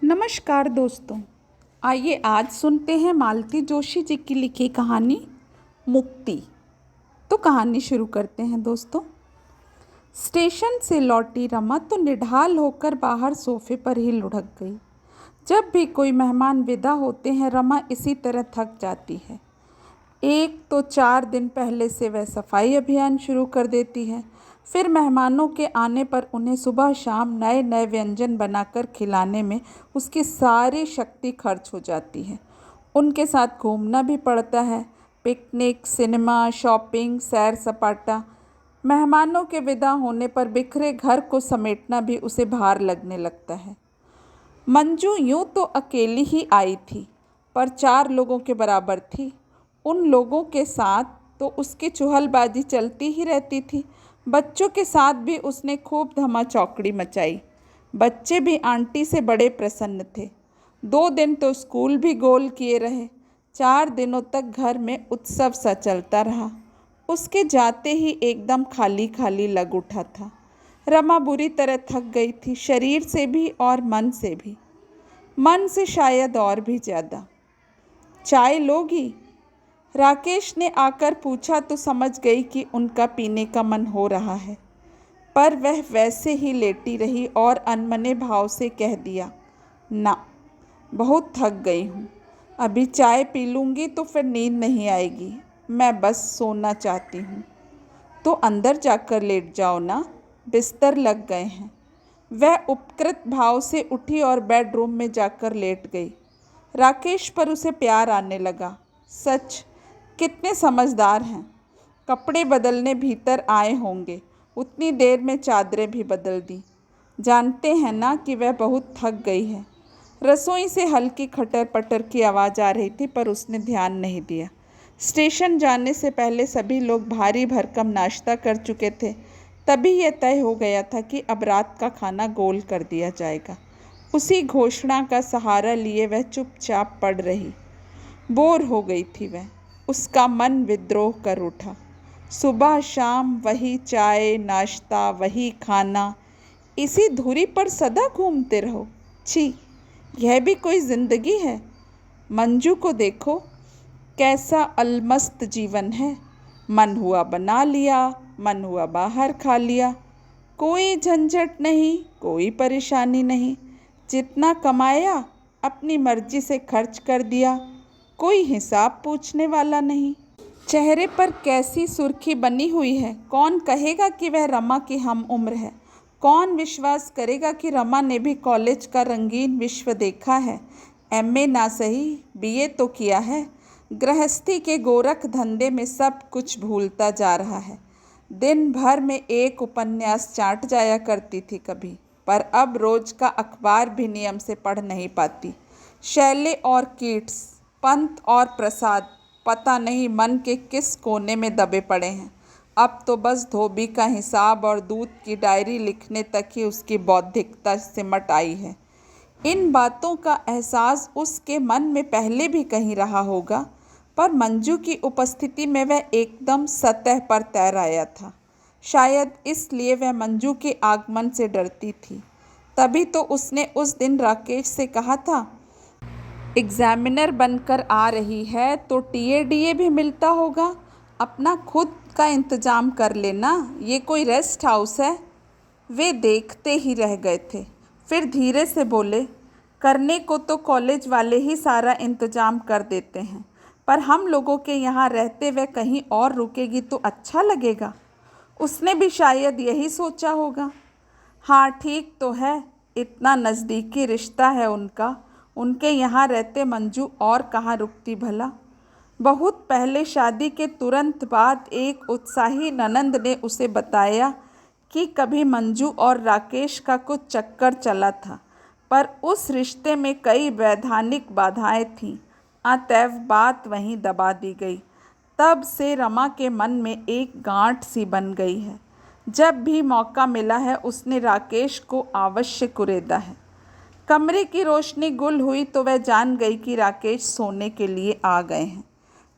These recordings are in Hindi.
नमस्कार दोस्तों। आइए आज सुनते हैं मालती जोशी जी की लिखी कहानी मुक्ति। तो कहानी शुरू करते हैं दोस्तों। स्टेशन से लौटी रमा तो निढाल होकर बाहर सोफे पर ही लुढ़क गई। जब भी कोई मेहमान विदा होते हैं रमा इसी तरह थक जाती है। एक तो 4 दिन पहले से वह सफाई अभियान शुरू कर देती है। फिर मेहमानों के आने पर उन्हें सुबह शाम नए नए व्यंजन बनाकर खिलाने में उसकी सारी शक्ति खर्च हो जाती है। उनके साथ घूमना भी पड़ता है, पिकनिक, सिनेमा, शॉपिंग, सैर सपाटा। मेहमानों के विदा होने पर बिखरे घर को समेटना भी उसे भार लगने लगता है। मंजू यूं तो अकेली ही आई थी, पर 4 लोगों के बराबर थी। उन लोगों के साथ तो उसकी चुहलबाजी चलती ही रहती थी। बच्चों के साथ भी उसने खूब धमाचौकड़ी मचाई। बच्चे भी आंटी से बड़े प्रसन्न थे। 2 दिन तो स्कूल भी गोल किए रहे। 4 दिनों तक घर में उत्सव सा चलता रहा। उसके जाते ही एकदम खाली खाली लग उठा था। रमा बुरी तरह थक गई थी, शरीर से भी और मन से भी। मन से शायद और भी ज़्यादा। चाय लोगी? राकेश ने आकर पूछा तो समझ गई कि उनका पीने का मन हो रहा है, पर वह वैसे ही लेटी रही और अनमने भाव से कह दिया, ना, बहुत थक गई हूँ। अभी चाय पी लूँगी तो फिर नींद नहीं आएगी। मैं बस सोना चाहती हूँ। तो अंदर जाकर लेट जाओ ना, बिस्तर लग गए हैं। वह उपकृत भाव से उठी और बेडरूम में जाकर लेट गई। राकेश पर उसे प्यार आने लगा। सच, कितने समझदार हैं। कपड़े बदलने भीतर आए होंगे, उतनी देर में चादरें भी बदल दी। जानते हैं ना कि वह बहुत थक गई है। रसोई से हल्की खटर पटर की आवाज़ आ रही थी, पर उसने ध्यान नहीं दिया। स्टेशन जाने से पहले सभी लोग भारी भरकम नाश्ता कर चुके थे। तभी यह तय हो गया था कि अब रात का खाना गोल कर दिया जाएगा। उसी घोषणा का सहारा लिए वह चुपचाप पड़ रही। बोर हो गई थी वह। उसका मन विद्रोह कर उठा। सुबह शाम वही चाय नाश्ता, वही खाना, इसी धुरी पर सदा घूमते रहो। छी, यह भी कोई जिंदगी है? मंजू को देखो, कैसा अलमस्त जीवन है। मन हुआ बना लिया, मन हुआ बाहर खा लिया। कोई झंझट नहीं, कोई परेशानी नहीं। जितना कमाया अपनी मर्जी से खर्च कर दिया, कोई हिसाब पूछने वाला नहीं। चेहरे पर कैसी सुर्खी बनी हुई है। कौन कहेगा कि वह रमा की हम उम्र है? कौन विश्वास करेगा कि रमा ने भी कॉलेज का रंगीन विश्व देखा है? एमए ना सही, बीए तो किया है। गृहस्थी के गोरख धंधे में सब कुछ भूलता जा रहा है। दिन भर में एक उपन्यास चाट जाया करती थी कभी, पर अब रोज का अखबार भी नियम से पढ़ नहीं पाती। शैले और कीट्स, पंत और प्रसाद, पता नहीं मन के किस कोने में दबे पड़े हैं। अब तो बस धोबी का हिसाब और दूध की डायरी लिखने तक ही उसकी बौद्धिकता सिमट आई है। इन बातों का एहसास उसके मन में पहले भी कहीं रहा होगा, पर मंजू की उपस्थिति में वह एकदम सतह पर तैर आया था। शायद इसलिए वह मंजू के आगमन से डरती थी। तभी तो उसने उस दिन राकेश से कहा था, एग्जामिनर बनकर आ रही है तो टीए भी मिलता होगा। अपना खुद का इंतजाम कर लेना, ये कोई रेस्ट हाउस है? वे देखते ही रह गए थे। फिर धीरे से बोले, करने को तो कॉलेज वाले ही सारा इंतजाम कर देते हैं, पर हम लोगों के यहाँ रहते हुए कहीं और रुकेगी तो अच्छा लगेगा। उसने भी शायद यही सोचा होगा। हाँ ठीक तो है, इतना नज़दीकी रिश्ता है उनका। उनके यहाँ रहते मंजू और कहाँ रुकती भला। बहुत पहले शादी के तुरंत बाद एक उत्साही ननंद ने उसे बताया कि कभी मंजू और राकेश का कुछ चक्कर चला था, पर उस रिश्ते में कई वैधानिक बाधाएं थीं। अतएव बात वहीं दबा दी गई। तब से रमा के मन में एक गांठ सी बन गई है। जब भी मौका मिला है उसने राकेश को अवश्य कुरेदा है। कमरे की रोशनी गुल हुई तो वह जान गई कि राकेश सोने के लिए आ गए हैं,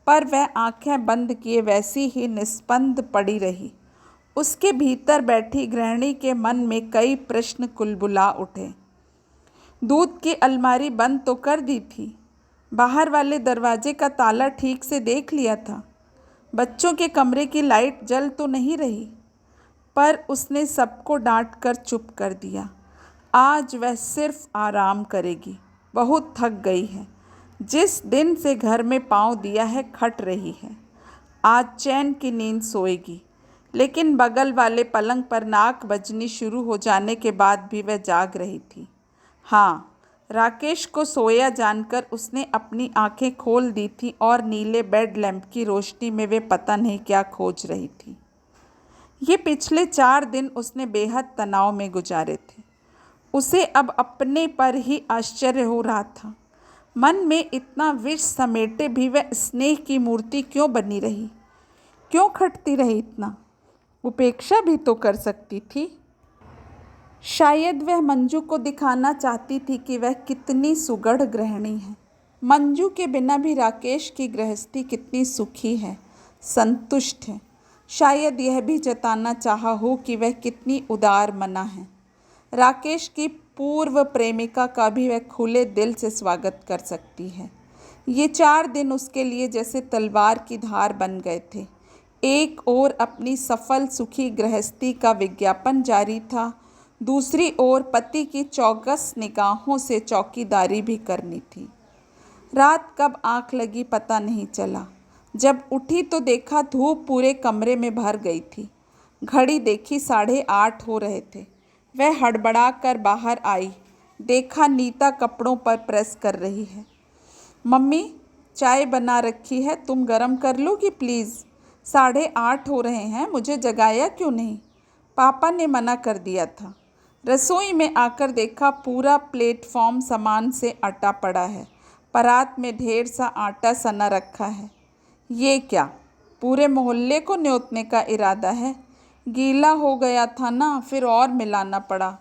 पर वह आंखें बंद किए वैसी ही निस्पंद पड़ी रही। उसके भीतर बैठी गृहिणी के मन में कई प्रश्न कुलबुला उठे। दूध की अलमारी बंद तो कर दी थी, बाहर वाले दरवाजे का ताला ठीक से देख लिया था, बच्चों के कमरे की लाइट जल तो नहीं रही, पर उसने सबको डांट कर चुप कर दिया। आज वह सिर्फ आराम करेगी, बहुत थक गई है। जिस दिन से घर में पाँव दिया है खट रही है। आज चैन की नींद सोएगी। लेकिन बगल वाले पलंग पर नाक बजनी शुरू हो जाने के बाद भी वह जाग रही थी। हाँ, राकेश को सोया जानकर उसने अपनी आंखें खोल दी थी और नीले बेड लैंप की रोशनी में वे पता नहीं क्या खोज रही थी। ये पिछले 4 दिन उसने बेहद तनाव में गुजारे थे। उसे अब अपने पर ही आश्चर्य हो रहा था। मन में इतना विष समेटे भी वह स्नेह की मूर्ति क्यों बनी रही, क्यों खटती रही इतना? उपेक्षा भी तो कर सकती थी। शायद वह मंजू को दिखाना चाहती थी कि वह कितनी सुगढ़ गृहिणी है। मंजू के बिना भी राकेश की गृहस्थी कितनी सुखी है, संतुष्ट है। शायद यह भी जताना चाहा हो कि वह कितनी उदार मना है। राकेश की पूर्व प्रेमिका का भी वह खुले दिल से स्वागत कर सकती है। ये 4 दिन उसके लिए जैसे तलवार की धार बन गए थे। एक ओर अपनी सफल सुखी गृहस्थी का विज्ञापन जारी था, दूसरी ओर पति की चौकस निगाहों से चौकीदारी भी करनी थी। रात कब आंख लगी पता नहीं चला। जब उठी तो देखा धूप पूरे कमरे में भर गई थी। घड़ी देखी 8:30 हो रहे थे। वह हड़बड़ा कर बाहर आई, देखा नीता कपड़ों पर प्रेस कर रही है। मम्मी, चाय बना रखी है, तुम गरम कर लोगी प्लीज़? 8:30 हो रहे हैं, मुझे जगाया क्यों नहीं? पापा ने मना कर दिया था। रसोई में आकर देखा पूरा प्लेटफॉर्म सामान से अटा पड़ा है। परात में ढेर सा आटा सना रखा है। ये क्या, पूरे मोहल्ले को न्योतने का इरादा है? गीला हो गया था ना, फिर और मिलाना पड़ा।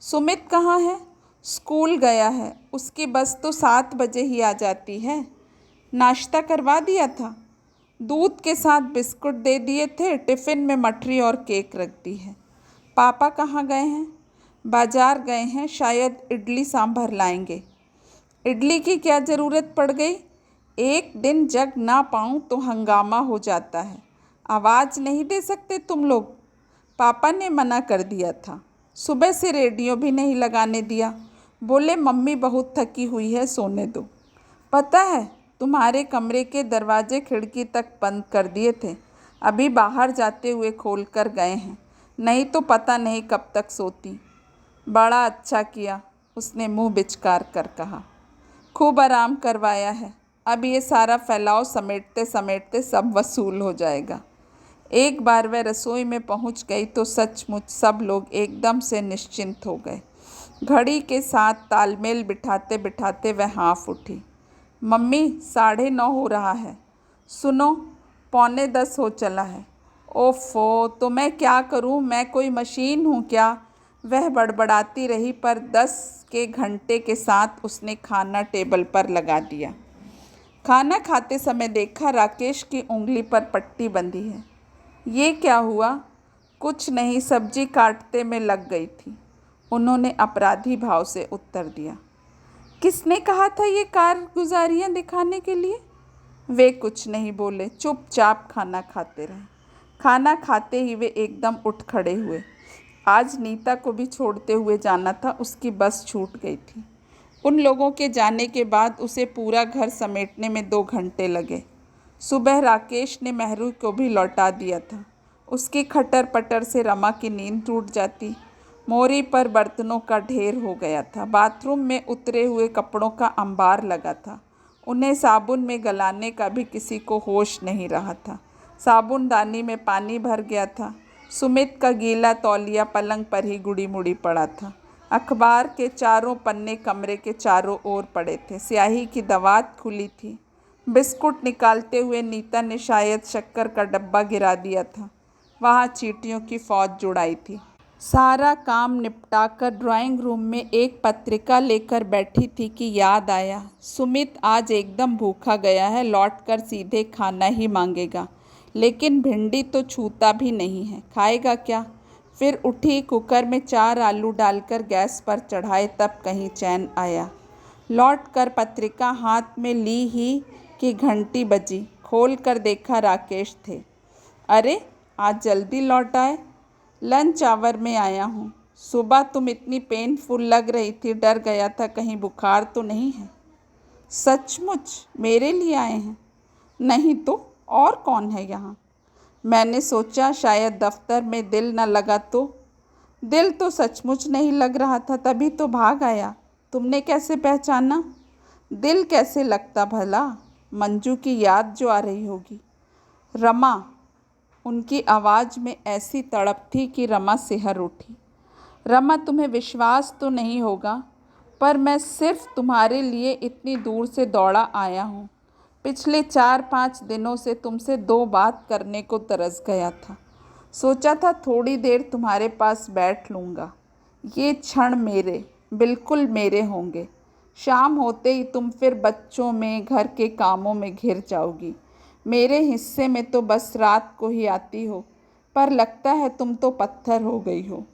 सुमित कहाँ है? स्कूल गया है, उसकी बस तो 7 बजे ही आ जाती है। नाश्ता करवा दिया था, दूध के साथ बिस्कुट दे दिए थे, टिफ़िन में मठरी और केक रख दी है। पापा कहाँ गए हैं? बाजार गए हैं, शायद इडली सांभर लाएंगे। इडली की क्या ज़रूरत पड़ गई? एक दिन जग ना पाऊँ तो हंगामा हो जाता है। आवाज़ नहीं दे सकते तुम लोग? पापा ने मना कर दिया था। सुबह से रेडियो भी नहीं लगाने दिया। बोले मम्मी बहुत थकी हुई है, सोने दो। पता है, तुम्हारे कमरे के दरवाजे खिड़की तक बंद कर दिए थे, अभी बाहर जाते हुए खोल कर गए हैं, नहीं तो पता नहीं कब तक सोती। बड़ा अच्छा किया, उसने मुंह बिचकार कर कहा। खूब आराम करवाया है, अब ये सारा फैलाव समेटते समेटते सब वसूल हो जाएगा। एक बार वह रसोई में पहुंच गई तो सचमुच सब लोग एकदम से निश्चिंत हो गए। घड़ी के साथ तालमेल बिठाते बिठाते वह हाँफ उठी। मम्मी, 9:30 हो रहा है। सुनो, 9:45 हो चला है। ओफो, तो मैं क्या करूं? मैं कोई मशीन हूं क्या? वह बड़बड़ाती रही, पर 10 के घंटे के साथ उसने खाना टेबल पर लगा दिया। खाना खाते समय देखा राकेश की उंगली पर पट्टी बंधी है। ये क्या हुआ? कुछ नहीं, सब्जी काटते में लग गई थी, उन्होंने अपराधी भाव से उत्तर दिया। किसने कहा था ये कारगुजारियाँ दिखाने के लिए? वे कुछ नहीं बोले, चुपचाप खाना खाते रहे। खाना खाते ही वे एकदम उठ खड़े हुए। आज नीता को भी छोड़ते हुए जाना था, उसकी बस छूट गई थी। उन लोगों के जाने के बाद उसे पूरा घर समेटने में 2 घंटे लगे। सुबह राकेश ने मेहरू को भी लौटा दिया था। उसकी खटर पटर से रमा की नींद टूट जाती। मोरी पर बर्तनों का ढेर हो गया था। बाथरूम में उतरे हुए कपड़ों का अंबार लगा था। उन्हें साबुन में गलाने का भी किसी को होश नहीं रहा था। साबुनदानी में पानी भर गया था। सुमित का गीला तौलिया पलंग पर ही गुड़ी मुड़ी पड़ा था। अखबार के चारों पन्ने कमरे के चारों ओर पड़े थे। स्याही की दवात खुली थी। बिस्कुट निकालते हुए नीता ने शायद शक्कर का डब्बा गिरा दिया था। वहाँ चींटियों की फौज जुड़ाई थी। सारा काम निपटाकर ड्राइंग रूम में एक पत्रिका लेकर बैठी थी कि याद आया, सुमित आज एकदम भूखा गया है, लौटकर सीधे खाना ही मांगेगा। लेकिन भिंडी तो छूता भी नहीं है, खाएगा क्या? फिर उठी, कुकर में 4 आलू डालकर गैस पर चढ़ाए, तब कहीं चैन आया। लौटकर पत्रिका हाथ में ली ही कि घंटी बजी। खोल कर देखा, राकेश थे। अरे, आज जल्दी लौट आए। लंच आवर में आया हूँ। सुबह तुम इतनी पेनफुल लग रही थी, डर गया था कहीं बुखार तो नहीं है। सचमुच मेरे लिए आए हैं? नहीं तो और कौन है यहाँ? मैंने सोचा शायद दफ्तर में दिल न लगा तो। दिल तो सचमुच नहीं लग रहा था, तभी तो भाग आया। तुमने कैसे पहचाना? दिल कैसे लगता भला? मंजू की याद जो आ रही होगी। रमा। उनकी आवाज़ में ऐसी तड़प थी कि रमा सिहर उठी। रमा, तुम्हें विश्वास तो नहीं होगा, पर मैं सिर्फ तुम्हारे लिए इतनी दूर से दौड़ा आया हूँ। पिछले 4-5 दिनों से तुमसे 2 बात करने को तरस गया था। सोचा था थोड़ी देर तुम्हारे पास बैठ लूँगा। ये क्षण मेरे, बिल्कुल मेरे होंगे। शाम होते ही तुम फिर बच्चों में, घर के कामों में घिर जाओगी। मेरे हिस्से में तो बस रात को ही आती हो, पर लगता है तुम तो पत्थर हो गई हो।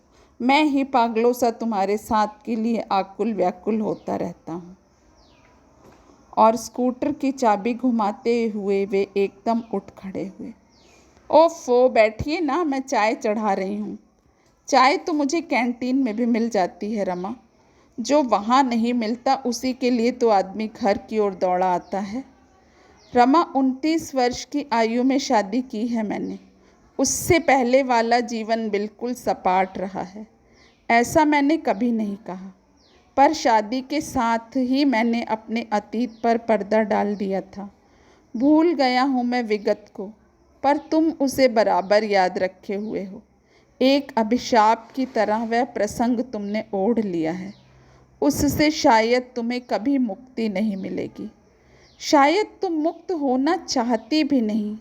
मैं ही पागलों सा तुम्हारे साथ के लिए आकुल व्याकुल होता रहता हूँ। और स्कूटर की चाबी घुमाते हुए वे एकदम उठ खड़े हुए। ओफो, बैठिए ना, मैं चाय चढ़ा रही हूँ। चाय तो मुझे कैंटीन में भी मिल जाती है रमा। जो वहाँ नहीं मिलता उसी के लिए तो आदमी घर की ओर दौड़ा आता है। रमा, 29 वर्ष की आयु में शादी की है मैंने। उससे पहले वाला जीवन बिल्कुल सपाट रहा है, ऐसा मैंने कभी नहीं कहा। पर शादी के साथ ही मैंने अपने अतीत पर पर्दा डाल दिया था। भूल गया हूँ मैं विगत को, पर तुम उसे बराबर याद रखे हुए हो। एक अभिशाप की तरह वह प्रसंग तुमने ओढ़ लिया है। उससे शायद तुम्हें कभी मुक्ति नहीं मिलेगी। शायद तुम मुक्त होना चाहती भी नहीं।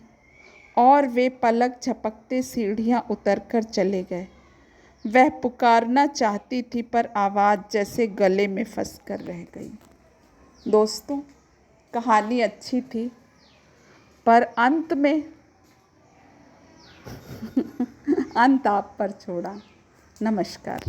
और वे पलक झपकते सीढ़ियाँ उतरकर चले गए। वह पुकारना चाहती थी, पर आवाज़ जैसे गले में फंस कर रह गई। दोस्तों, कहानी अच्छी थी, पर अंत में अंत आप पर छोड़ा। नमस्कार।